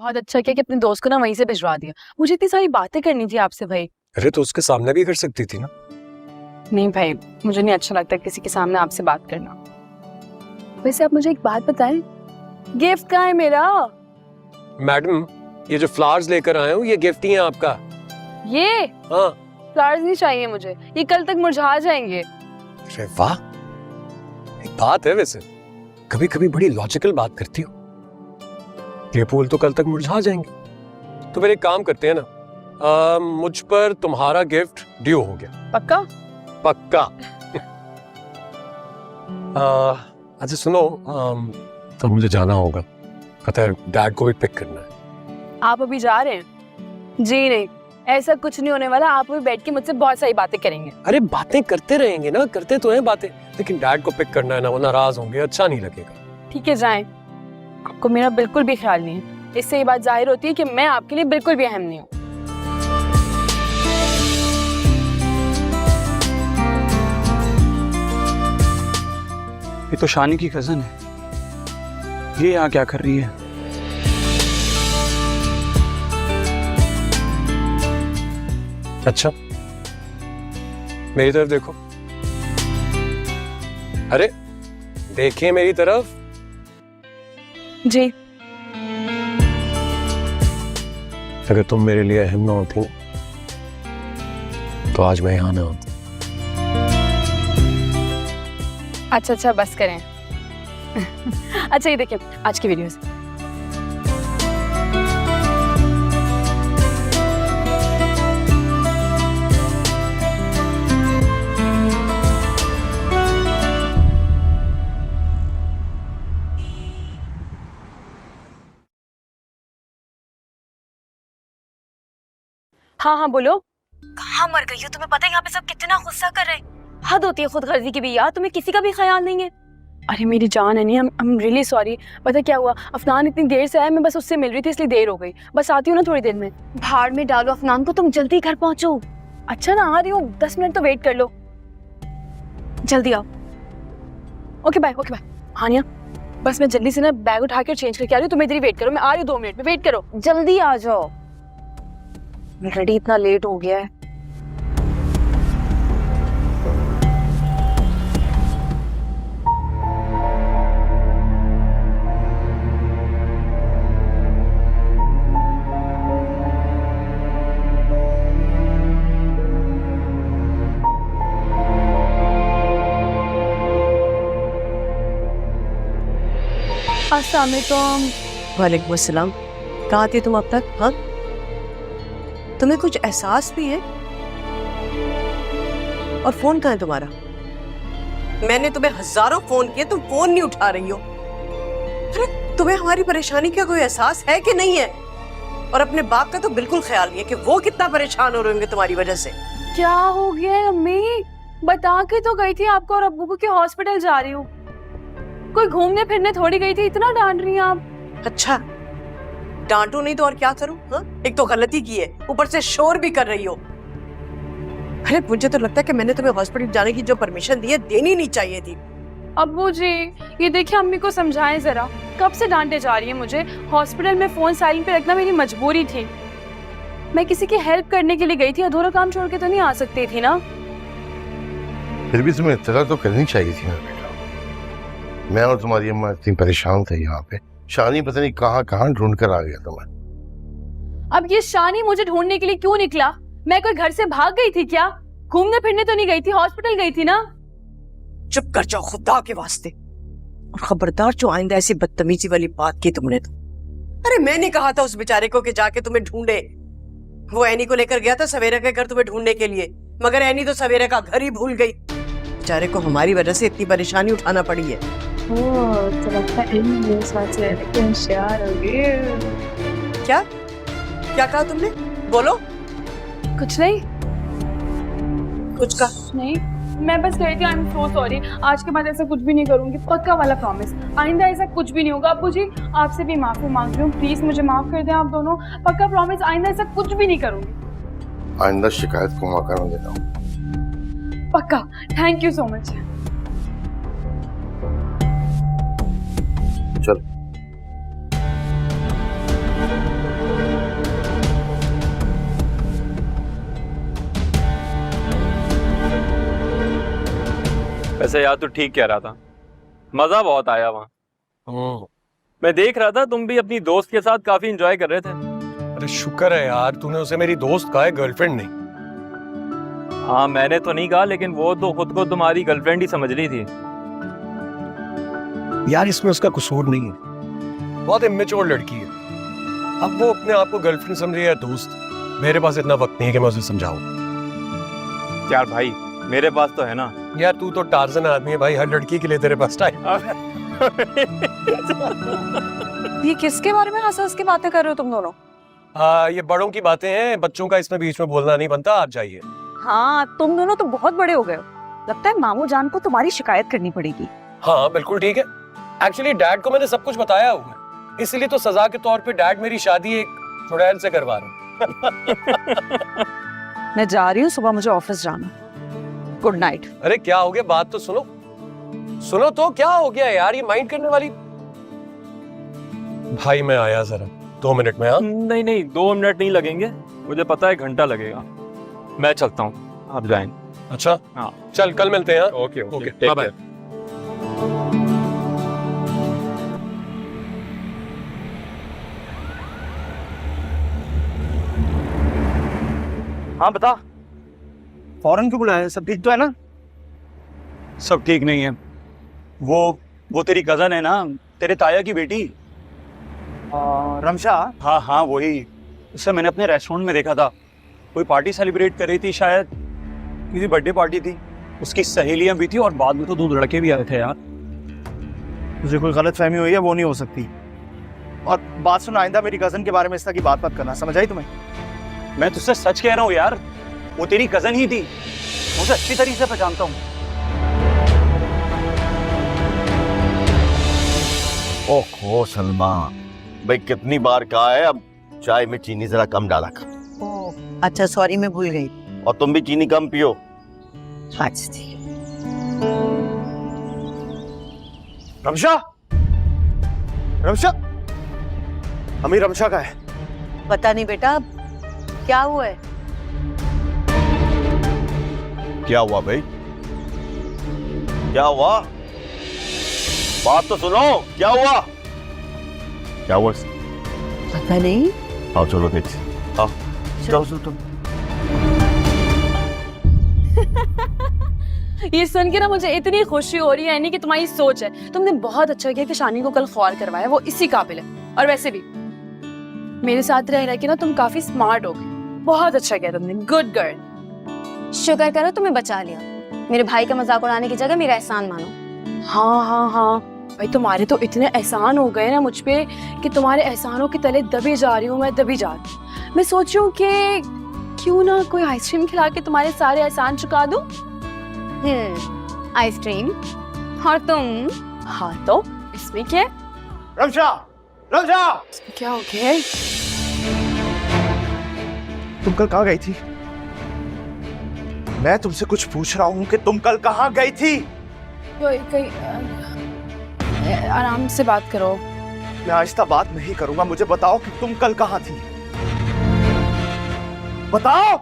बहुत अच्छा किया कि अपने दोस्त को ना वहीं से भिजवा दिया। मुझे इतनी सारी बातें करनी थी आपसे भाई। अरे तो उसके सामने भी कर सकती थी ना। नहीं भाई, मुझे नहीं अच्छा लगता किसी के सामने आपसे बात करना। वैसे आप मुझे एक बात बताएं, गिफ्ट कहाँ है मेरा? मैडम, ये जो फ्लावर्स लेकर आए हूँ ये गिफ्ट ही है आपका। ये हाँ। फ्लावर्स नहीं चाहिए मुझे, ये कल तक मुरझा जाएंगे। अरे वाह, एक बात है वैसे, कभी कभी बड़ी लॉजिकल बात करती हो। ये फूल तो कल तक मुरझा जाएंगे। तो फिर एक काम करते हैं ना, मुझ पर तुम्हारा गिफ्ट ड्यू हो गया। पक्का? पक्का। अच्छा सुनो, तो मुझे जाना होगा, पता है डैड को भी पिक करना है। आप अभी जा रहे हैं? जी नहीं, ऐसा कुछ नहीं होने वाला। आप अभी बैठ के मुझसे बहुत सारी बातें करेंगे। अरे बातें करते रहेंगे ना, करते तो हैं बातें, लेकिन डैड को पिक करना है ना, वो नाराज होंगे, अच्छा नहीं लगेगा। ठीक है जाएं। आपको मेरा बिल्कुल भी ख्याल नहीं है। इससे ये बात जाहिर होती है कि मैं आपके लिए बिल्कुल भी अहम नहीं हूँ। ये तो शानी की कजन है, ये यहाँ क्या कर रही है? अच्छा, मेरी तरफ देखो। अरे देखिए मेरी तरफ। जी। अगर तुम मेरे लिए अहम ना होती तो आज मैं यहाँ ना होता। अच्छा बस करें। अच्छा ये देखिए आज की वीडियोस। हाँ बोलो। कहाँ मर गई हो? तुम्हें पता है यहाँ पे सब कितना गुस्सा कर रहे हैं। हद होती है खुदगर्जी की भी यार, तुम्हें किसी का भी ख्याल नहीं है। अरे मेरी जान है नहीं, I'm really sorry। पता क्या हुआ, अफनान इतनी देर से आया, मैं बस उससे मिल रही थी इसलिए देर हो गई। बस आती हूँ ना थोड़ी देर में। भाड़ में डालो अफनान को, तुम जल्दी घर पहुंचो। अच्छा ना आ रही हूँ, 10 मिनट तो वेट कर लो, जल्दी आओ। ओके बाय हानिया, बस मैं जल्दी से ना बैग उठा कर चेंज करके आ रही हूँ, तुम इधर ही वेट करो, मैं आ रही हूँ 2 मिनट में, वेट करो, जल्दी आ जाओ। ऑलरेडी इतना लेट हो गया है। अस्सलाम वालेकुम। वालेकुम अस्सलाम। कहाँ थी तुम अब तक? हाँ, तुम्हें कुछ एहसास भी है? और फोन कहाँ है तुम्हारा? मैंने तुम्हें हजारों फोन किए, तुम फोन नहीं उठा रही हो। अरे तुम्हें हमारी परेशानी का कोई एहसास है कि नहीं है? और अपने बाप का तो बिल्कुल ख्याल नहीं है कि वो कितना परेशान हो रहे होंगे तुम्हारी वजह से। क्या हो गया है अम्मी? बता के तो गई थी आपको और अब्बू को कि हॉस्पिटल जा रही हूँ। कोई घूमने फिरने थोड़ी गई थी, इतना डांट रही हैं आप। अच्छा, डांटो नहीं तो और क्या करूं? हाँ, एक तो गलती की है, ऊपर से शोर भी कर रही हो। अरे मुझे तो लगता है कि मैंने तुम्हें हॉस्पिटल जाने की जो परमिशन दी है, देनी नहीं चाहिए थी। अब्बू जी ये देखिए, अम्मी को समझाएं जरा, कब से डांटे जा रही है मुझे। हॉस्पिटल में फोन साइलेंट पे रखना मेरी मजबूरी थी। मैं किसी की हेल्प करने के लिए गई थी, अधूरा काम छोड़ के तो नहीं आ सकती थी ना। फिर भी तुम्हें इत्तला तो करनी चाहिए थी ना बेटा। मैं और तुम्हारी अम्मा इतनी परेशान थे यहाँ पे, शानी पता नहीं कहाँ ढूंढ कर आ गया तुम्हें। अब ये शानी मुझे ढूंढने के लिए क्यों निकला? मैं कोई घर से भाग गई थी क्या? घूमने फिरने तो नहीं गई थी, हॉस्पिटल गई थी ना। चुप कर जाओ खुदा के वास्ते, और खबरदार जो आइंदा ऐसी बदतमीजी वाली बात की तुमने तो। अरे मैंने कहा था उस बेचारे को कि जाके तुम्हें ढूंढे। वो एनी को लेकर गया था सवेरा के घर तुम्हें ढूंढने के लिए, मगर एनी तो सवेरा का घर ही भूल गई। बेचारे को हमारी वजह से इतनी परेशानी उठाना पड़ी है। तो लगता है मेरे साथ से होशियार हो गए। क्या कहा तुमने? बोलो। कुछ नहीं, कुछ कहा नहीं, मैं बस कह रही थी आई एम सो सॉरी। आज के बाद ऐसा कुछ भी नहीं करूंगी, पक्का वाला प्रॉमिस। आइंदा ऐसा कुछ भी नहीं होगा। अब्बू जी आपसे भी माफी मांग रही हूँ, प्लीज मुझे माफ कर दें आप दोनों, पक्का प्रॉमिस। आइंदा ऐसा कुछ भी नहीं करूंगी। आइंदा शिकायत को मौका न देता हूँ। पक्का। Thank you so much. चल। वैसे यार तू ठीक कह रहा था, मजा बहुत आया वहाँ। मैं देख रहा था तुम भी अपनी दोस्त के साथ काफी एंजॉय कर रहे थे। अरे शुक्र है यार, तूने उसे मेरी दोस्त कहा है, गर्लफ्रेंड नहीं। हाँ मैंने तो नहीं कहा, लेकिन वो तो खुद को तुम्हारी गर्लफ्रेंड ही समझ रही थी। यार इसमें उसका कसूर नहीं है, बहुत इमेच्योर लड़की है। अब वो अपने आप को गर्लफ्रेंड समझ रही है दोस्त, मेरे पास इतना वक्त नहीं है कि मैं उसे समझाऊं। यार भाई मेरे पास तो है ना। यार तू तो टार्जन आदमी है भाई, हर लड़की के लिए तेरे पास टाइम। ये किसके बारे में हंस के बातें कर रहे हो तुम दोनों? ये बड़ों की बातें हैं, बच्चों का इसमें बीच में बोलना नहीं बनता। आप जाइए। हाँ तुम दोनों तो बहुत बड़े हो गए हो, लगता है मामू जान को तुम्हारी शिकायत करनी पड़ेगी। हाँ बिल्कुल ठीक है। एक्चुअली डैड को मैंने सब कुछ बताया हुआ है, इसलिए तो सजा के तौर पे डैड मेरी शादी एक चुड़ैल से करवा रहे हैं। मैं जा रही हूँ, सुबह मुझे ऑफिस जाना। Good night. अरे क्या हो गया, बात तो सुनो। सुनो तो क्या हो गया यार, ये माइंड करने वाली। भाई मैं आया जरा 2 मिनट में। हाँ नहीं नहीं 2 मिनट नहीं लगेंगे, मुझे पता है घंटा लगेगा। मैं चलता हूँ, आप जाएं। अच्छा हाँ चल कल मिलते हैं। Okay okay, bye bye. हाँ बता, फौरन क्यों बुलाया? सब ठीक तो है ना? सब ठीक नहीं है। वो तेरी कजन है ना, तेरे ताया की बेटी रमशा। हाँ हाँ वही, उससे मैंने अपने रेस्टोरेंट में देखा था। कोई पार्टी सेलिब्रेट कर रही थी, शायद किसी बर्थडे पार्टी थी। उसकी सहेलियां भी थी और बाद में तो 2 लड़के भी आए थे यार। तुझे कोई गलत फहमी हुई है, वो नहीं हो सकती। और बात सुन, आइंदा मेरी कजन के बारे में इस तरह की बात मत करना, समझ आई तुम्हें? मैं तुझसे सच कह रहा हूँ यार, वो तेरी कजन ही थी, मुझे अच्छी तरीके से पहचानता हूँ। ओहो सलमा, भाई कितनी बार कहा है अब चाय में चीनी जरा कम डाला कर। अच्छा सॉरी, मैं भूल गई। और तुम भी चीनी कम पियो। अच्छा ठीक है। रमशा, रमशा, अम्मी रमशा का है। पता नहीं बेटा, क्या हुआ है? क्या हुआ भाई, क्या हुआ? बात तो सुनो, क्या हुआ? क्या हुआ? पता नहीं। आओ चलो देखते। आओ चलो चलो। ये सुन के ना मुझे इतनी खुशी हो रही है यानी कि तुम्हारी सोच है। तुमने बहुत अच्छा किया कि शानी को कल ख्वाल करवाया, वो इसी काबिल है। और वैसे भी मेरे साथ रह रह के ना तुम काफी स्मार्ट हो गई। बहुत अच्छा किया तुमने, गुड गर्ल। शुक्र करो तुम्हें बचा लिया। मेरे भाई का मजाक उड़ाने की जगह मेरा एहसान मानो। हाँ हाँ हाँ भाई, तुम्हारे तो इतने एहसान हो गए ना मुझ पे कि तुम्हारे एहसानों के तले दबी जा रही हूँ मैं, दबी जा रही हूँ। मैं सोच रही हूँ कि क्यों ना कोई आइसक्रीम खिला के तुम्हारे सारे एहसान चुका दूं। आइसक्रीम? और तुम? हाँ तो इसमें क्या है? रमशा, रमशा, इसमें क्या हो गया है? तुम कल कहाँ गई थी? मैं तुमसे कुछ पूछ रहा हूँ कि तुम कल कहाँ गई थी? आराम से बात करो। मैं आहिस्ता बात नहीं करूंगा, मुझे बताओ कि तुम कल कहाँ थी। बताओ।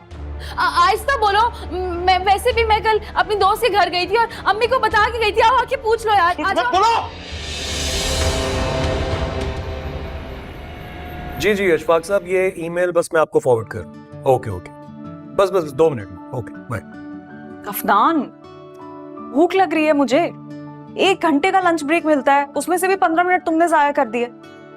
आहिस्ता बोलो। वैसे भी मैं कल अपनी दोस्त के घर गई थी और अम्मी को बता के गई थी। आओ आके पूछ लो यार। आ जाओ। बोलो। जी जी अशफाक साहब, ये ईमेल बस मैं आपको फॉरवर्ड कर। ओके ओके, बस बस 2 मिनट में। Okay bye. कफनान, भूख लग रही है मुझे। 1 घंटे का लंच ब्रेक मिलता है, उसमें से भी 15 मिनट तुमने जाया कर दिए।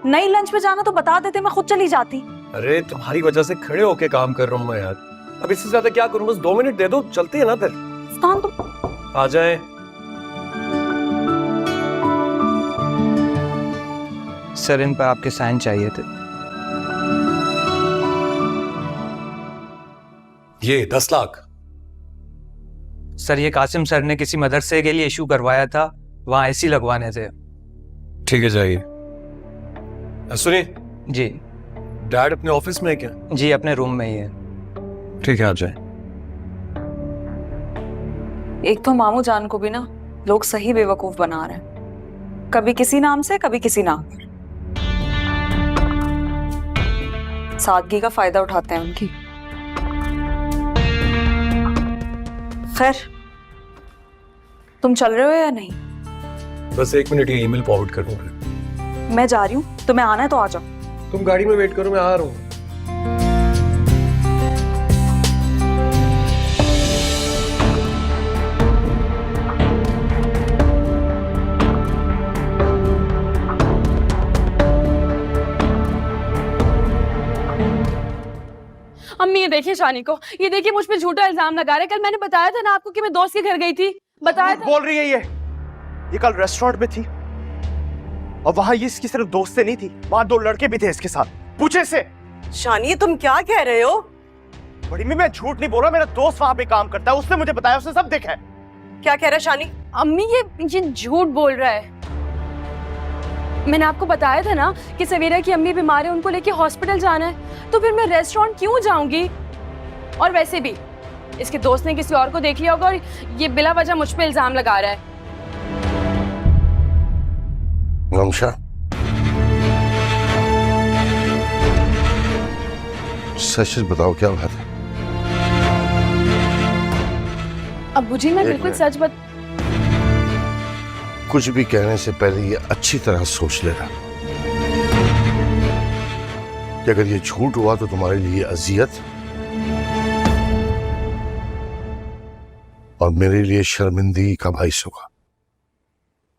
नहीं लंच पे जाना तो बता देते, मैं खुद चली जाती। अरे तुम्हारी वजह से खड़े होके काम कर रहा हूँ मैं यार, अब इससे ज्यादा क्या करूँ? बस 2 मिनट दे दो, चलते हैं ना फिर। कफनान तुम आ जाएं। सर इन पर आपके साइन चाहिए थे। ये 10 लाख। सर ये कासिम सर ने किसी मदरसे के लिए इशू करवाया था, वहाँ एसी लगवाने थे। ठीक है जाइए। सुनिए जी डैड अपने ऑफिस में है क्या? जी अपने रूम में ही है। ठीक है आप जाए। एक तो मामू जान को भी ना लोग सही बेवकूफ बना रहे हैं, कभी किसी नाम से कभी किसी नाम पर। सादगी का फायदा उठाते हैं उनकी। खैर तुम चल रहे हो या नहीं? बस 1 मिनट, ये ईमेल फॉरवर्ड कर दूंगा। मैं जा रही हूँ, तुम्हें आना है तो आ जाओ। तुम गाड़ी में वेट करो, मैं आ रहा हूँ। अम्मी ये देखिए शानी को, ये देखिए मुझ पे झूठा इल्जाम लगा रहे। कल मैंने बताया था ना आपको कि मैं दोस्त के घर गई थी, बताया था। बोल रही है ये कल रेस्टोरेंट में थी और वहां ये इसकी सिर्फ दोस्त से नहीं थी, वहां 2 लड़के भी थे इसके साथ। पूछे से। शानी तुम क्या कह रहे हो? बड़ी मैं झूठ नहीं बोल रहा, मेरा दोस्त वहां पे काम करता है, उसने मुझे बताया, उसने सब देखा है। क्या कह रहा है शानी? अम्मी ये झूठ बोल रहा है। मैंने आपको बताया था ना कि सवेरा की अम्मी बीमार है, उनको लेके हॉस्पिटल जाना है, तो फिर मैं रेस्टोरेंट क्यों जाऊंगी? और वैसे भी इसके दोस्त ने किसी और को देख लिया होगा और ये बिला वजह मुझ पे इल्जाम लगा रहा है। नमशा, सच बताओ क्या बात है? अब्बू जी मैं बिल्कुल सच कुछ भी कहने से पहले ये अच्छी तरह सोच लेना कि अगर ये झूठ हुआ तो तुम्हारे लिए अजियत और मेरे लिए शर्मिंदगी का बाइस होगा।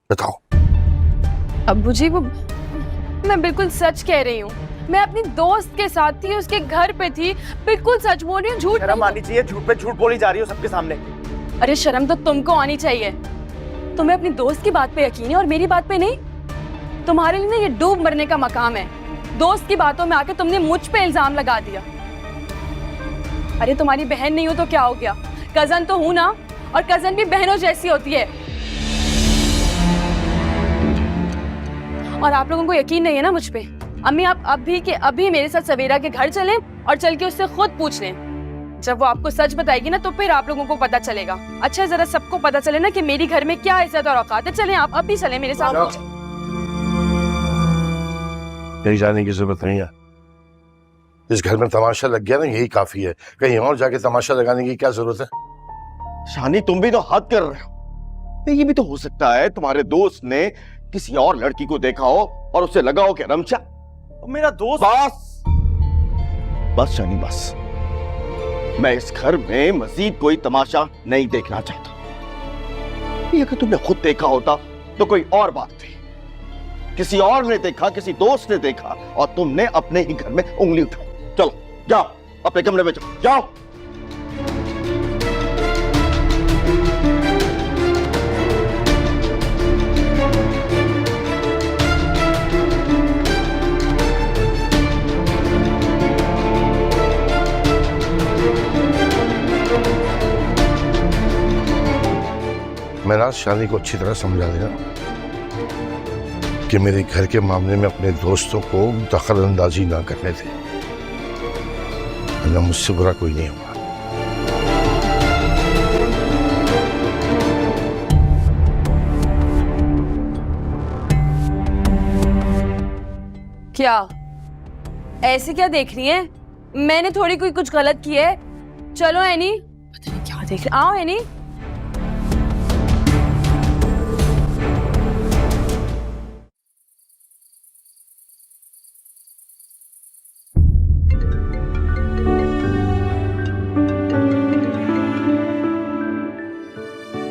बताओ। अब्बू जी वो मैं बिल्कुल सच कह रही हूँ। मैं अपनी दोस्त के साथ थी, उसके घर पे थी, बिल्कुल सच बोल रही हूँ, झूठ शर्म आनी चाहिए, झूठ पे झूठ बोली जा रही हो सबके सामने। अरे शर्म तो तुमको आनी चाहिए। तुम्हें अपनी दोस्त की बात पे यकीन है और मेरी बात पे नहीं? तुम्हारे लिए ना ये डूब मरने का मकाम है। दोस्त की बातों में आके तुमने मुझ पे इल्जाम लगा दिया। अरे तुम्हारी बहन नहीं हो तो क्या हो गया, कजन तो हूं ना, और कजन भी बहनों जैसी होती है। और आप लोगों को यकीन नहीं है ना मुझ पे? अम्मी आप अभी के अभी मेरे साथ सवेरा के घर चलें और चल के उससे खुद पूछ लें। जब वो आपको सच बताएगी ना तो फिर आप लोगों को पता चलेगा। अच्छा जरा सबको पता चले ना कि मेरी घर में क्या इज्जत और औकात है। चलें आप अभी चलें मेरे साथ। कहीं जाने की जरूरत नहीं है। इस घर में तमाशा लग गया ना, यही काफी है। कहीं और जाके तमाशा लगाने की क्या जरूरत है? शानी तुम भी तो हद कर रहे हो। ये भी तो हो सकता है तुम्हारे दोस्त ने किसी और लड़की को देखा हो और उससे लगा हो कि रमचा मेरा दोस्त। बस शानी बस, मैं इस घर में मजीद कोई तमाशा नहीं देखना चाहता। ये अगर तुमने खुद देखा होता तो कोई और बात थी। किसी और ने देखा, किसी दोस्त ने देखा और तुमने अपने ही घर में उंगली उठाई। चलो जाओ अपने कमरे में, जाओ। मैं आज शानी को अच्छी तरह समझा देना कि मेरे घर के मामले में अपने दोस्तों को दखल अंदाजी ना करने थे, वरना मुझसे बुरा कोई नहीं होगा। क्या ऐसे क्या देख रही है? मैंने थोड़ी कोई कुछ गलत किया है। चलो एनी, पता नहीं क्या देख रही। आओ एनी।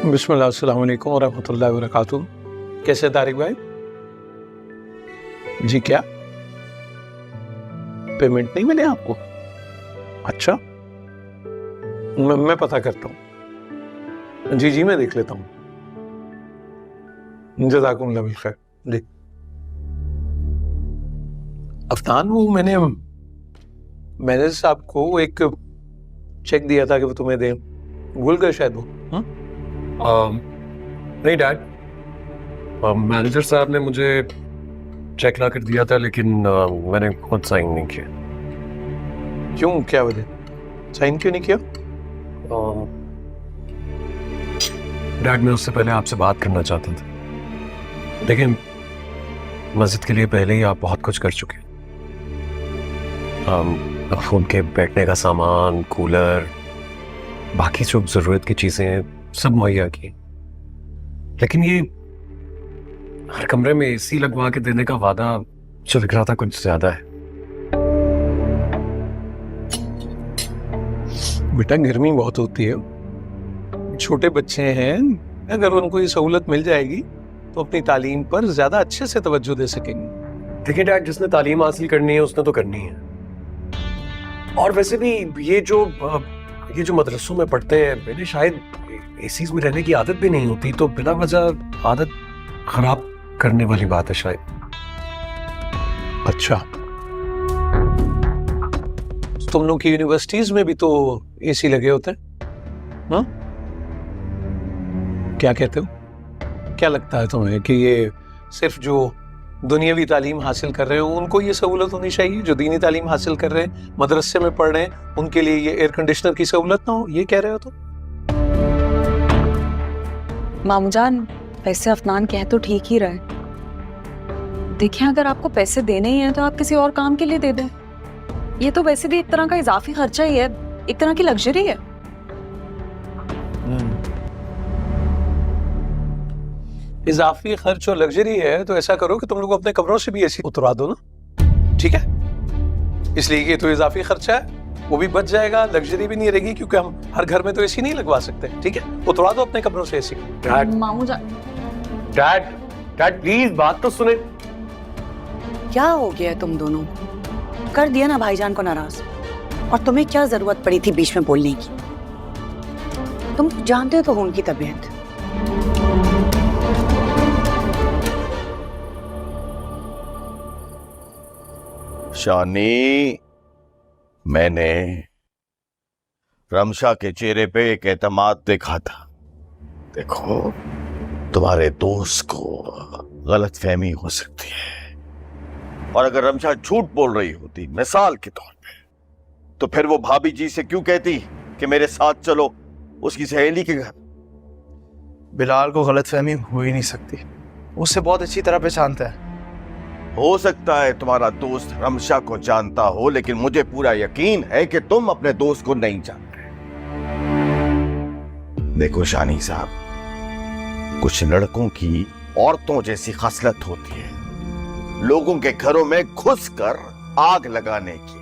बिस्मिल्लाह, अस्सलाम वालेकुम वरहमतुल्लाहि वबरकातुहू। कैसे तारिक भाई? जी क्या पेमेंट नहीं मिले आपको? अच्छा मैं पता करता हूँ। जी मैं देख लेता हूँ। जज़ाकुमुल्लाह बिल खैर। जी अफनान, वो मैंने मैनेजर साहब को एक चेक दिया था कि वो तुम्हें दें, भूल गए शायद वो। नहीं डैड, मैनेजर साहब ने मुझे चेक ला कर दिया था, लेकिन मैंने खुद साइन नहीं किया। क्यों, क्या वजह? साइन क्यों नहीं किया? डैड मैं उससे पहले आपसे बात करना चाहता था। देखिए मस्जिद के लिए पहले ही आप बहुत कुछ कर चुके हैं। उनके बैठने का सामान, कूलर, बाकी जो जरूरत की चीजें सब मुहैया की। लेकिन ये हर कमरे में एसी लगवा के देने का वादा जो लिख रहा था कुछ ज्यादा है। बेटा गर्मी बहुत होती है, छोटे बच्चे हैं, अगर उनको ये सहूलत मिल जाएगी तो अपनी तालीम पर ज्यादा अच्छे से तवज्जो दे सकेंगे। देखिए डैड, जिसने तालीम हासिल करनी है उसने तो करनी है। और वैसे भी ये जो मदरसों में पढ़ते हैं, मैंने शायद एसीज में रहने की आदत भी नहीं होती, तो बिना वजह आदत खराब करने वाली बात है शायद। अच्छा, तुम लोग की यूनिवर्सिटीज में भी तो एसी लगे होते हैं, हाँ? क्या कहते हो? क्या लगता है तुम्हें कि ये सिर्फ जो दुनियावी तालीम हासिल कर रहे हो उनको ये सहूलत होनी चाहिए, जो दीनी तालीम हासिल कर रहे हैं, मदरसे में पढ़ रहे हैं, उनके लिए ये एयर कंडीशनर की सहूलत ना हो, ये कह रहे हो तुम? मामूजान, वैसे अफनान कह तो ठीक ही रहे। देखिए, अगर आपको पैसे देने ही हैं तो आप किसी और काम के लिए दे दें। ये तो वैसे भी एक तरह का इजाफी खर्चा ही है, एक तरह की लग्जरी है। इजाफी खर्च और लग्जरी है तो ऐसा करो कि तुम लोग अपने कमरों से भी एसी उतरवा दो ना, ठीक है? इसलिए ये तो इजाफी खर्चा है, वो भी बच जाएगा, लग्जरी भी नहीं रहेगी, क्योंकि हम हर घर में तो एसी नहीं लगवा सकते, ठीक है? उतरवा दो अपने कमरों से एसी। मामूजान, डैड प्लीज बात तो सुने। क्या हो गया तुम दोनों? कर दिया ना भाईजान को नाराज, और तुम्हें क्या जरूरत पड़ी थी बीच में बोलने की? तुम जानते तो हो उनकी तबीयत। शानी, मैंने रमशा के चेहरे पे एक एतमाद देखा था। देखो, तुम्हारे दोस्त को गलतफहमी हो सकती है, और अगर रमशा झूठ बोल रही होती मिसाल के तौर पे, तो फिर वो भाभी जी से क्यों कहती कि मेरे साथ चलो उसकी सहेली के घर? बिलाल को गलतफहमी हो ही नहीं सकती, उससे बहुत अच्छी तरह पहचानता है। हो सकता है तुम्हारा दोस्त रमशा को जानता हो, लेकिन मुझे पूरा यकीन है कि तुम अपने दोस्त को नहीं जानते। देखो शानी साहब, कुछ लड़कों की औरतों जैसी खसलत होती है, लोगों के घरों में घुसकर आग लगाने की,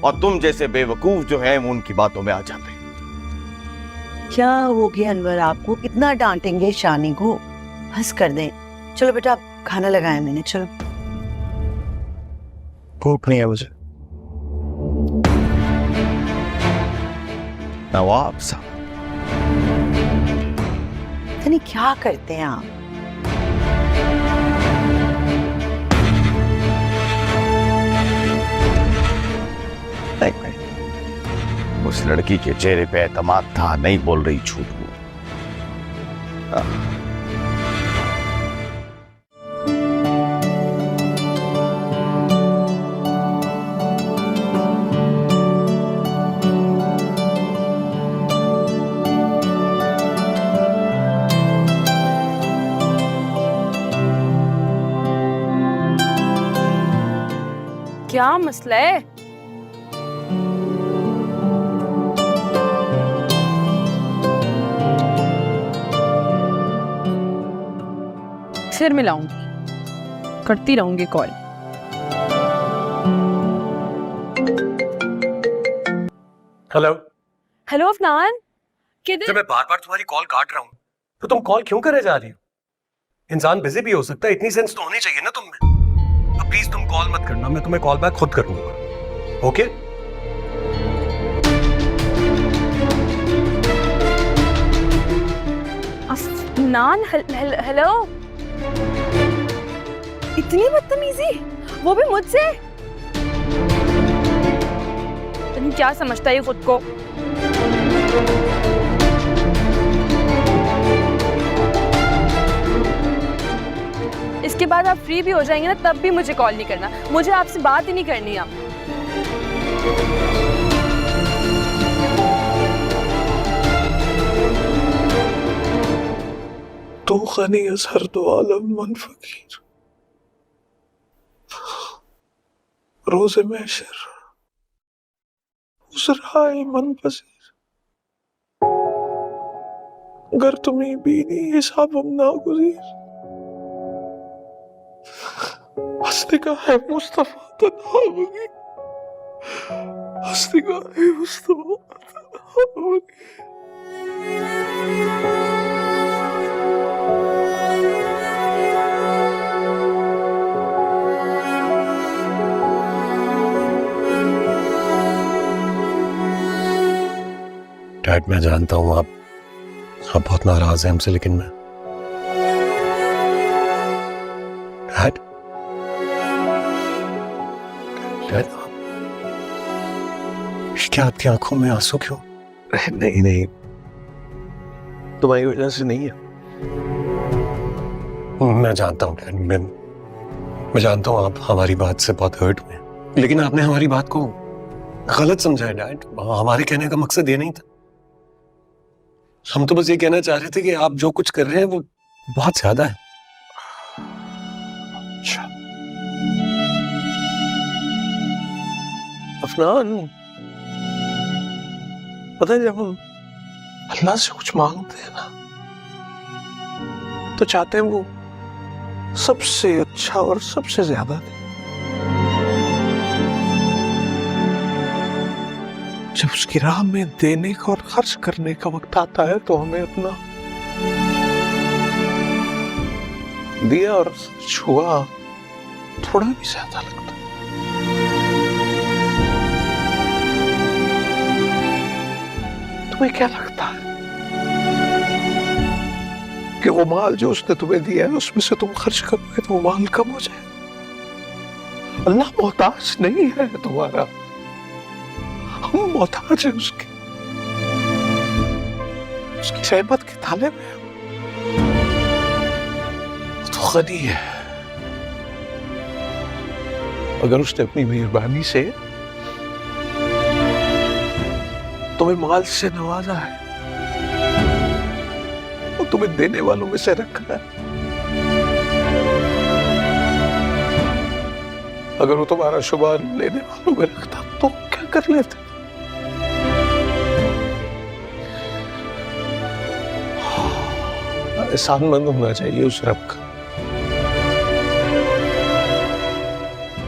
और तुम जैसे बेवकूफ जो हैं वो उनकी बातों में आ जाते हैं। क्या हो गया अनवर, आपको कितना डांटेंगे शानी को? बस कर दें। चलो बेटा, खाना लगाया मैंने, चलो। भूख नहीं है मुझे। नवाब साहब, नहीं, क्या करते हैं आप? नहीं, उस लड़की के चेहरे पे एतमाद था, नहीं बोल रही झूठ वो। क्या मसला है? फिर मिलाऊंगी, करती रहूंगी कॉल। हेलो हेलो अफनान, किधर? जब मैं बार बार तुम्हारी कॉल काट रहा हूँ तो तुम कॉल क्यों करे जा रही हो? इंसान बिजी भी हो सकता है, इतनी सेंस तो होनी चाहिए ना तुम में। अब प्लीज तुम कॉल मत करना, मैं तुम्हें कॉल बैक खुद कर लूंगा, ओके? अफनान, हेलो। इतनी बदतमीजी, वो भी मुझसे? तुम क्या समझता है खुद को? इसके बाद आप फ्री भी हो जाएंगे ना, तब भी मुझे कॉल नहीं करना, मुझे आपसे बात ही नहीं करनी आप। तो गनी हर दो आलम मन फकीर, रोज़े महशर उजराए मन पसीर। अगर तुम्हें बीनी हिसाबम नागुज़ीर हस्तिका है मुस्तफा तन्हावगी, हस्तिका है मुस्तफा तन्हावगी। डैड, मैं जानता हूँ आप बहुत नाराज हैं हमसे, लेकिन मैं डैड डैड क्या आपकी आंखों में आंसू क्यों? नहीं नहीं, तुम्हारी वजह से नहीं है। मैं जानता हूँ डैड, मैं जानता हूँ आप हमारी बात से बहुत हर्ट हुए, लेकिन आपने हमारी बात को गलत समझा है डैड। हमारे कहने का मकसद ये नहीं था। हम तो बस ये कहना चाह रहे थे कि आप जो कुछ कर रहे हैं वो बहुत ज्यादा है। अच्छा अफनान, पता है जब हम अल्लाह से कुछ मांगते हैं ना तो चाहते हैं वो सबसे अच्छा और सबसे ज्यादा दे। जब उसकी राह में देने का और खर्च करने का वक्त आता है तो हमें अपना दिया और छुआ थोड़ा भी ज्यादा लगता है। तुम्हें क्या लगता है कि वो माल जो उसने तुम्हें दिया है उसमें से तुम खर्च करोगे तो वो माल कम हो जाए? अल्लाह मोहताज नहीं है तुम्हारा, हम मोहताज है उसकी रहमत के थाले में। तो गनी है, अगर उसने अपनी मेहरबानी से तुम्हें माल से नवाजा है और तुम्हें देने वालों में से रखा है, अगर वो तुम्हारा शुमार लेने वालों में रखता तो क्या कर लेते? एहसानमंद होना चाहिए उस रब का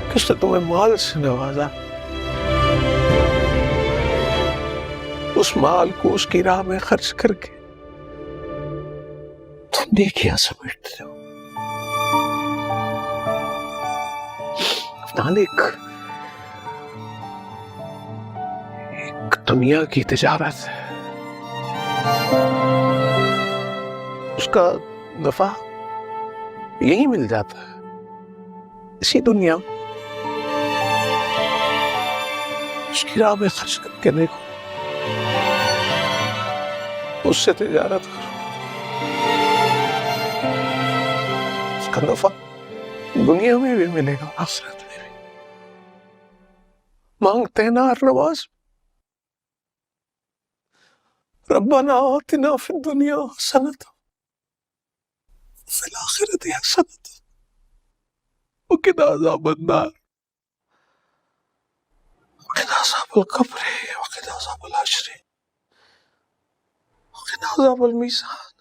कि उसने तुम्हें माल से नवाजा, उस माल को उसकी राह में खर्च करके तुम नेकियां समेटते हो। नानिक एक दुनिया की तिजारत है, उसका नफा यही मिल जाता है इसी दुनिया में। उसकी राह में खर्च करके देखो, उससे तिजारत करो, उसका नफा दुनिया में भी मिलेगा, आखिरत में भी। मांगते हैं ना हर नमाज, रब्बना आतिना फिद दुनिया हसनतन फिल आखिरति हसनतन वक़िना अज़ाबन नार वक़िना अज़ाबल क़ब्र वक़िना अज़ाबल हश्र वक़िना अज़ाबल मीज़ान।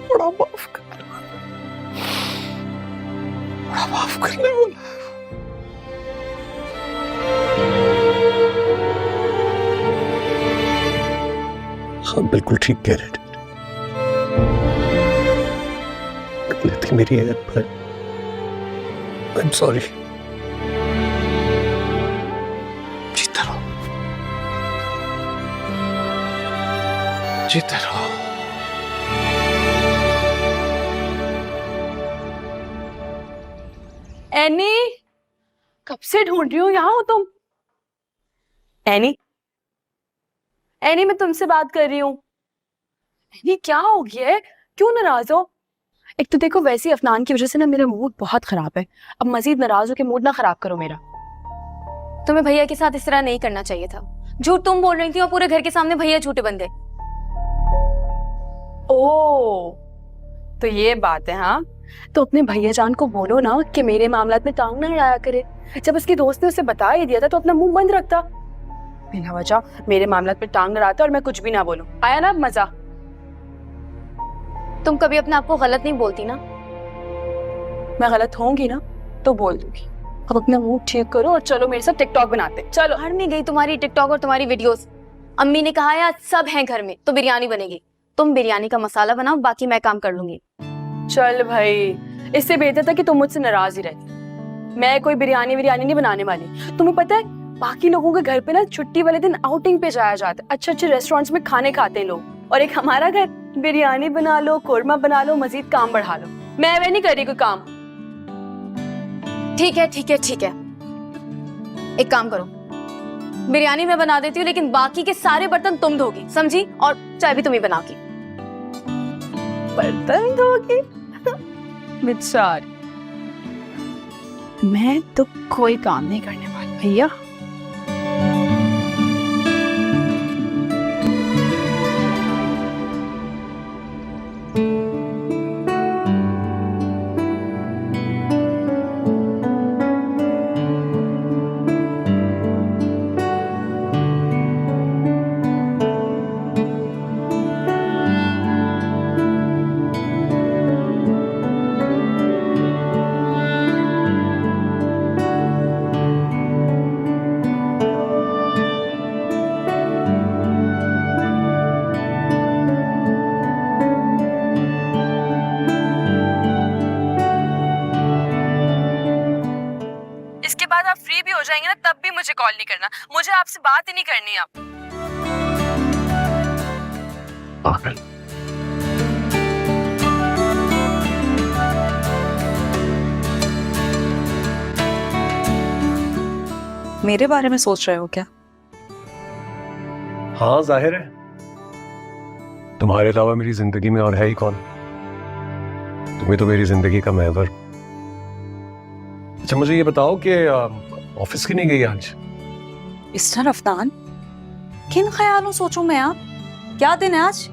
बड़ा माफ करने वाला, बड़ा माफ करने वाला है। हाँ बिल्कुल ठीक कह रहे थे, गलती मेरी है, आई एम सॉरी। जीते रहो, जीते रहो। एनी, कब से ढूंढ रही हूँ, यहाँ हो तुम? एनी, एनी मैं तुमसे बात कर रही हूँ। एनी क्या हो गया है, क्यों नाराज हो? एक तो देखो वैसे ही अफनान की वजह से ना मेरा मूड बहुत खराब है, अब मजीद नाराज हो के मूड ना खराब करो मेरा। तुम्हें भैया के साथ इस तरह नहीं करना चाहिए था। झूठ तुम बोल रही थी और पूरे घर के सामने भैया झूठे बन गए। ओ तो ये बात है, हाँ तो अपने भैया जान को बोलो ना कि मेरे मामलात में टांग ना अड़ाया करे। जब उसके दोस्त ने उसे बता ही दिया था तो अपना मुंह बंद रखता। बिना वजह मेरे मामला पे टांग अड़ाते और मैं कुछ भी ना बोलूं। आया ना अब मजा? तुम कभी अपने आप को गलत नहीं बोलती ना? मैं गलत होंगी ना तो बोल दूंगी। अब अपना मूड ठीक करो और चलो मेरे साथ टिकटॉक बनाते हैं। चलो। घर में गई तुम्हारी टिकटॉक और तुम्हारी वीडियोस। अम्मी ने कहा यार सब हैं घर में तो बिरयानी बनेगी। तुम बिरयानी का मसाला बनाओ, बाकी मैं काम कर लूंगी। चल भाई, इससे बेहतर था कि तुम मुझसे नाराज ही रहती। मैं कोई बिरयानी नहीं बनाने वाली। तुम्हें पता है बाकी लोगों के घर पे ना छुट्टी वाले दिन आउटिंग पे जाया जाता है, अच्छे अच्छे रेस्टोरेंट्स में खाने खाते हैं लोग, और एक हमारा घर बिरयानी बना लो, कोरमा बना लो, मजीद काम बढ़ा लो। मैं वह नहीं कर रही कोई काम। ठीक है ठीक है ठीक है, एक काम करो, बिरयानी मैं बना देती हूँ लेकिन बाकी के सारे बर्तन तुम धोगी, समझी? और चाय भी तुम ही बनाओगी। बर्तन धोगी? बेचारी, मैं तो कोई काम नहीं करने वाली भैया। इसके बाद आप फ्री भी हो जाएंगे ना, तब भी मुझे कॉल नहीं करना। मुझे आपसे बात ही नहीं करनी अब। मेरे बारे में सोच रहे हो क्या? हाँ जाहिर है, तुम्हारे अलावा मेरी जिंदगी में और है ही कौन। तुम्हें तो मेरी जिंदगी का महवर। अच्छा मुझे ये बताओ कि ऑफिस की नहीं गई आज? मिस्टर अफनान, किन ख्यालों सोचूं मैं आप? क्या दिन है आज?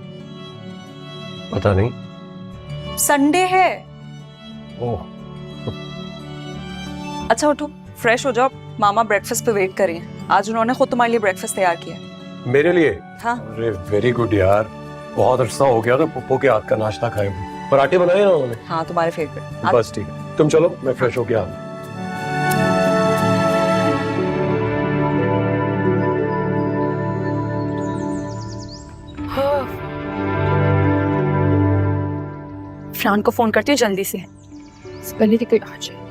पता नहीं। संडे है। ओह। अच्छा उठो, फ्रेश हो जाओ, मामा ब्रेकफास्ट पे वेट कर रही हैं। आज उन्होंने खुद तुम्हारे लिए ब्रेकफास्ट तैयार किया है। मेरे लिए? हाँ। अरे वेरी गुड यार, बहुत अरसा हो गया था पप्पू के हाथ का नाश्ता खाए हुए। पराठे बनाए ना उन्होंने? हाँ तुम्हारे फेवरेट। बस ठीक है, तुम चलो मैं फ्रेश होके आता हूँ। फ्रान को फोन करती हूँ जल्दी से, पहले कि कोई आ जाए।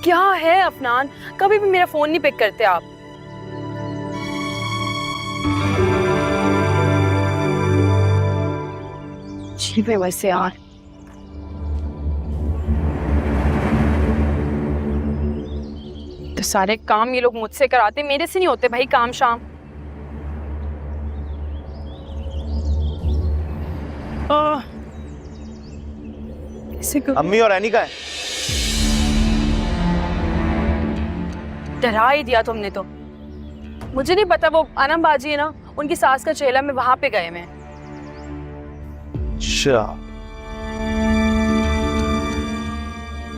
क्या है अफनान, कभी भी मेरा फोन नहीं पिक करते आप। जी मैं वैसे यार तो सारे काम ये लोग मुझसे कराते, मेरे से नहीं होते भाई काम शाम। अम्मी और एनी का है? डरा ही दिया तुमने तो। मुझे नहीं पता, वो अनम बाजी है ना, उनकी सास का चेला, मैं वहां पे गए मैं। अच्छा,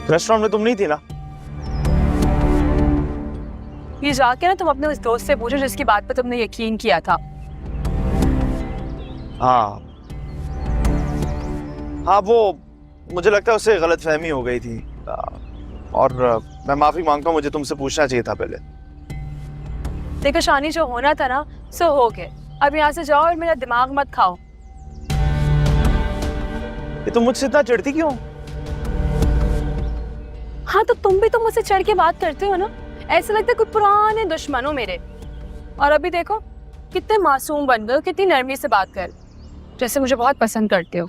रेस्टोरेंट में तुम नहीं थी ना? ये जाके ना तुम अपने उस दोस्त से पूछो जिसकी बात पे तुमने यकीन किया था। हाँ हाँ, वो मुझे लगता है उससे गलतफहमी हो गई थी, और मैं माफी मांगता हूँ, मुझे तुमसे पूछना चाहिए था पहले। देखो शानी, जो होना था ना सो हो गए। अब यहाँ से जाओ और मेरा दिमाग मत खाओ। ये तुम मुझसे इतना चिढ़ती क्यों? हाँ तो तुम भी तो मुझसे चढ़ के बात करते हो ना, ऐसा लगता है कोई पुराने दुश्मन हो मेरे। और अभी देखो कितने मासूम बन गए हो, कितनी नरमी से बात कर, जैसे मुझे बहुत पसंद करते हो।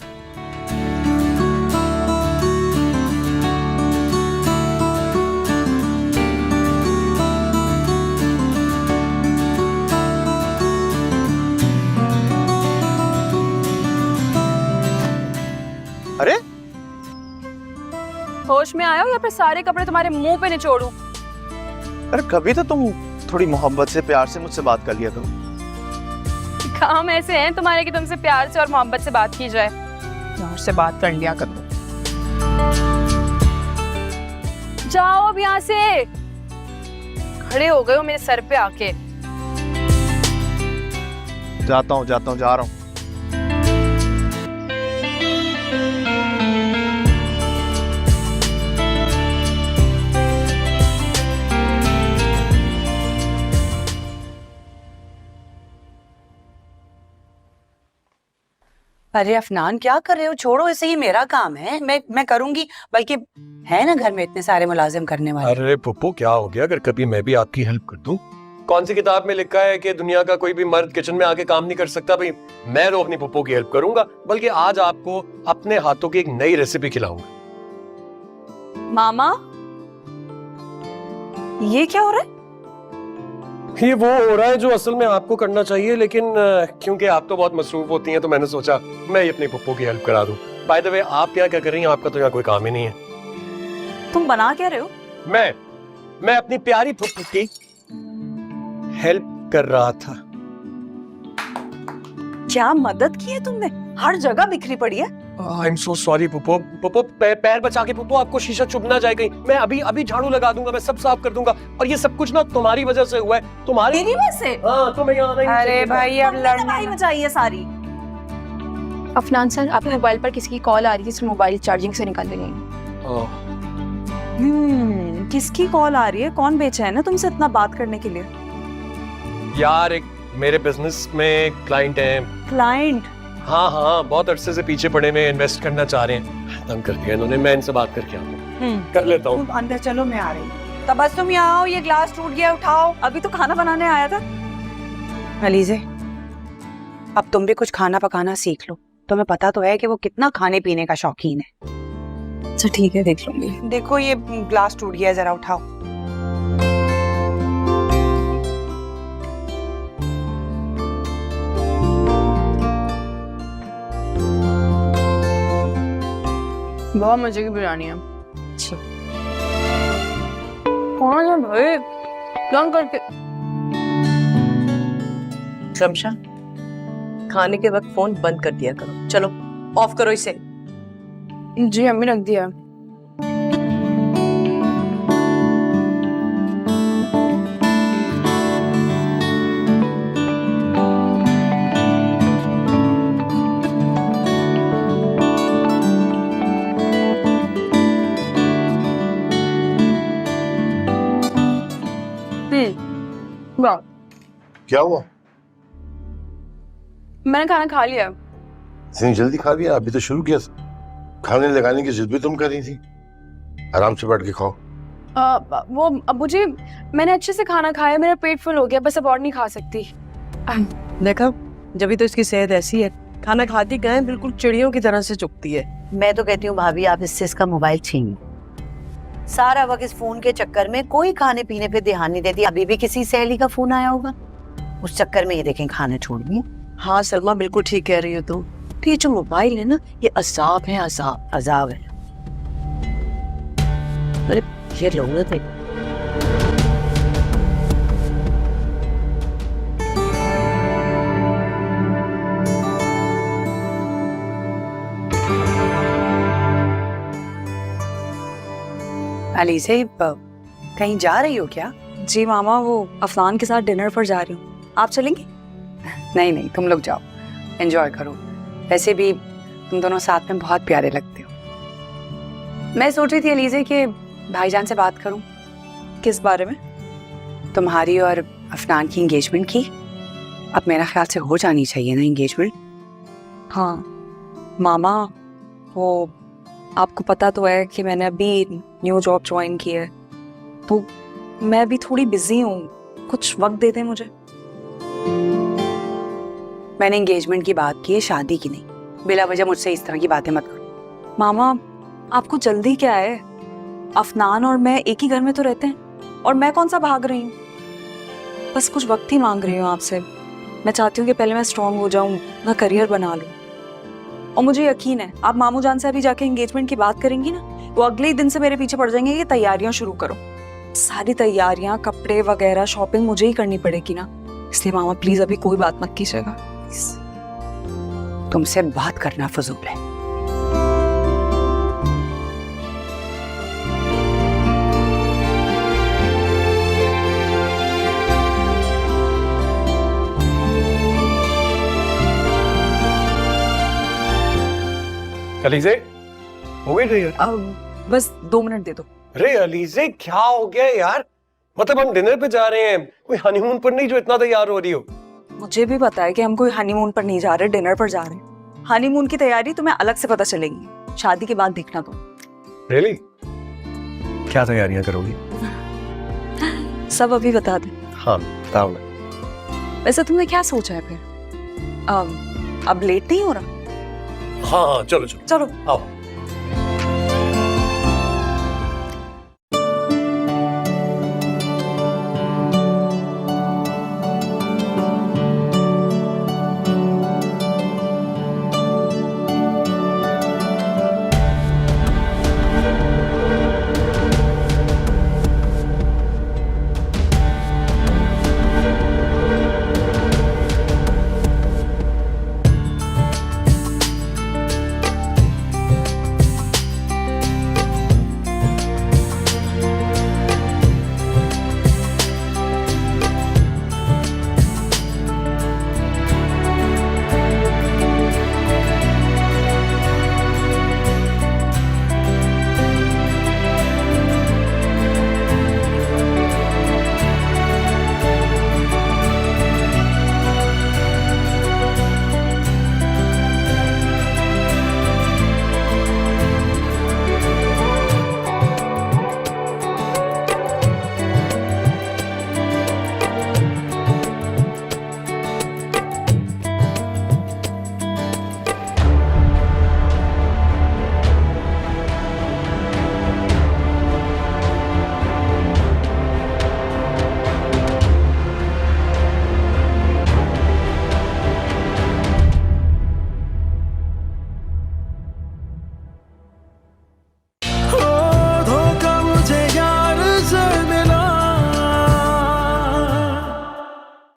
अरे होश में आयो या फिर सारे कपड़े तुम्हारे मुंह पे निचोड़ूं? अरे कभी तो तुम थोड़ी मोहब्बत से, प्यार से मुझसे बात कर लिया करो। काम ऐसे हैं तुम्हारे कि तुमसे प्यार से और मोहब्बत से बात की जाए। प्यार से बात कर लिया करो। जाओ अब यहाँ से, खड़े हो गए हो मेरे सर पे आके। जाता हूँ जा रहा हूँ। अरे अफनान क्या कर रहे हो, छोड़ो इसे, ही मेरा काम है, मैं करूंगी, बल्कि है ना घर में इतने सारे मुलाजिम करने वाले। अरे पप्पू क्या हो गया अगर कभी मैं भी आपकी हेल्प कर दूं? कौन सी किताब में लिखा है कि दुनिया का कोई भी मर्द किचन में आके काम नहीं कर सकता? भाई मैं तो अपनी पप्पू की हेल्प करूंगा, बल्कि आज आपको अपने हाथों की एक नई रेसिपी खिलाऊंगा। मामा, ये क्या हो रहा है? ये वो हो रहा है जो असल में आपको करना चाहिए, लेकिन क्योंकि आप तो बहुत मसरूफ होती हैं तो मैंने सोचा मैं ही अपनी पप्पू की हेल्प करा दूं। बाय द वे आप क्या कर रही हैं? आपका तो यहाँ कोई काम ही नहीं है। तुम बना क्या रहे हो? मैं अपनी प्यारी पप्पू की हेल्प कर रहा था। क्या मदद की है तुमने? हर जगह बिखरी पड़ी है। I am so sorry Pappu. Pappu पैर बचा के पप्पू, आपको शीशा चुभ ना जाए कहीं। मैं अभी झाड़ू लगा दूंगा, मैं सब साफ कर दूंगा। और ये सब कुछ ना तुम्हारी वजह से हुआ है। तुम्हारी वजह से? हाँ, तुम्हें यहाँ नहीं अरे भाई अब लड़ाई मचाई है सारी। अफनान सर, आपके मोबाइल पर किसी की कॉल आ रही थी, मोबाइल चार्जिंग से निकाल गई। किसकी कॉल आ रही है? कौन बेचा है ना तुमसे इतना बात करने के लिए? यार एक मेरे बिजनेस में क्लाइंट है। क्लाइंट? हाँ, बहुत अरसे से पीछे पड़े में इन्वेस्ट करना चाह रहे हैं। तंग कर दिया इन्होंने। मैं इनसे बात करके आता हूँ, कर लेता हूँ। अंदर चलो, मैं आ रही हूँ। तबस्सुम यहाँ आओ, ये ग्लास टूट गया, उठाओ। अभी तो खाना बनाने आया था। अलीजे, अब तुम भी कुछ खाना पकाना सीख लो। तुम्हें पता तो है कि वो कितना खाने पीने का शौकीन है। अच्छा ठीक है, देख लूंगी। देखो ये ग्लास टूट गया, जरा उठाओ। बहुत मजे की बिरयानी है। कौन है भाई? कौन करके? शमशा, खाने के वक्त फोन बंद कर दिया करो। चलो ऑफ करो इसे। जी अम्मी, रख दिया। क्या हुआ? मैंने खाना खा लिया। इतनी जल्दी खा लिया? अभी तो शुरू किया था। खाने लगाने की जिद भी तुम कर रही थी। आराम से बैठ के खाओ। वो अब्बू जी, मैंने अच्छे से खाना खाया, मेरा पेट फुल हो गया, बस अब और नहीं खा सकती। देखा, जब भी तो इसकी सेहत ऐसी है, खाना खाती गए बिल्कुल चिड़ियों की तरह से चुगती है। मैं तो कहती हूँ भाभी, आप इससे इसका मोबाइल छीन लो। सारा वक्त इस फोन के चक्कर में कोई खाने पीने पे ध्यान नहीं देती। अभी भी किसी सहेली का फोन आया होगा, उस चक्कर में ये देखें खाने छोड़ दिए। हाँ सलमा, बिल्कुल ठीक कह रही हो तुम। तो ये जो मोबाइल है ना, ये अजाब है, अजाब है। अरे ये लोग थे। अली से कहीं जा रही हो क्या? जी मामा, वो अफनान के साथ डिनर पर जा रही हूँ। आप चलेंगी? नहीं, तुम लोग जाओ, एंजॉय करो। वैसे भी तुम दोनों साथ में बहुत प्यारे लगते हो। मैं सोच रही थी अलीजे कि भाईजान से बात करूं। किस बारे में? तुम्हारी और अफनान की एंगेजमेंट की। अब मेरा ख्याल से हो जानी चाहिए ना एंगेजमेंट। हाँ मामा, वो आपको पता तो है कि मैंने अभी न्यू जॉब ज्वाइन की है, तो मैं भी थोड़ी बिजी हूँ। कुछ वक्त दे दें मुझे। मैंने एंगेजमेंट की बात की है, शादी की नहीं। बिला वजह मुझसे इस तरह की बातें मत करो। मामा, आपको जल्दी क्या है? अफनान और मैं एक ही घर में तो रहते हैं, और मैं कौन सा भाग रही हूँ। बस कुछ वक्त ही मांग रही हूँ आपसे। मैं चाहती हूँ कि पहले मैं स्ट्रांग हो जाऊँ, अपना करियर बना लूँ। और मुझे यकीन है आप मामू जान से अभी जाके एंगेजमेंट की बात करेंगी ना, वो अगले ही दिन से मेरे पीछे पड़ जाएंगे कि तैयारियां शुरू करो। सारी तैयारियां, कपड़े वगैरह, शॉपिंग मुझे ही करनी पड़ेगी ना। इसलिए मामा प्लीज अभी कोई बात मत कीजिएगा। तुमसे बात करना फजूल है। अलीजे हो गई तैयार? बस 2 मिनट दे दो। अरे अलीजे क्या हो गया यार? मतलब हम डिनर पे जा रहे हैं, कोई हनीमून पर नहीं जो इतना तैयार हो रही हो। मुझे भी पता है कि हम कोई हनीमून पर नहीं जा रहे, डिनर पर जा रहे हैं। हनीमून की तैयारी तुम्हें अलग से पता चलेगी, शादी के बाद देखना तुम। रियली? क्या तैयारियां करोगी? सब अभी बता दे। हाँ बताओ ना। वैसे तुमने क्या सोचा है फिर? अब लेट नहीं हो रहा? हाँ हाँ चलो चलो चलो आओ।